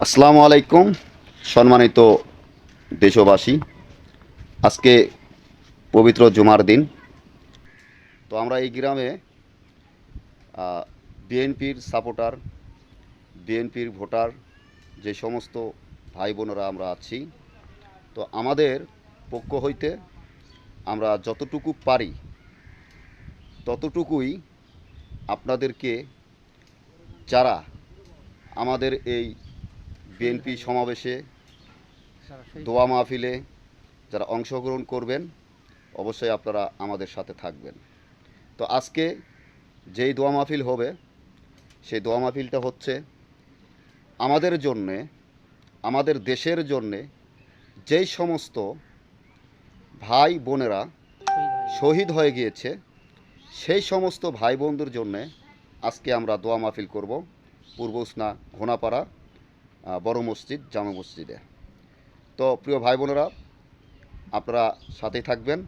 আসসালামু আলাইকুম সম্মানিত দেশবাসী। আজকে পবিত্র জুমার দিন। তো আমরা এই গ্রামে বিএনপির সাপোর্টার, বিএনপির ভোটার যে সমস্ত ভাই বোনেরা আমরা আছি, তো আমাদের পক্ষ হইতে আমরা যতটুকু পারি ততটুকুই আপনাদেরকে, যারা আমাদের এই বিএনপি সমাবেশে, দোয়া মাহফিলে যারা অংশগ্রহণ করবেন, অবশ্যই আপনারা আমাদের সাথে থাকবেন। তো আজকে যেই দোয়া মাহফিল হবে, সেই দোয়া মাহফিলটা হচ্ছে আমাদের জন্যে, আমাদের দেশের জন্যে যেই সমস্ত ভাই বোনেরা শহীদ হয়ে গিয়েছে, সেই সমস্ত ভাই বোনদের জন্যে আজকে আমরা দোয়া মাহফিল করব পূর্ব উসনা ঘোনাপাড়া বড় মসজিদ, জামে মসজিদে। তো প্রিয় ভাই বোনেরা, আপনারা সাথেই থাকবেন।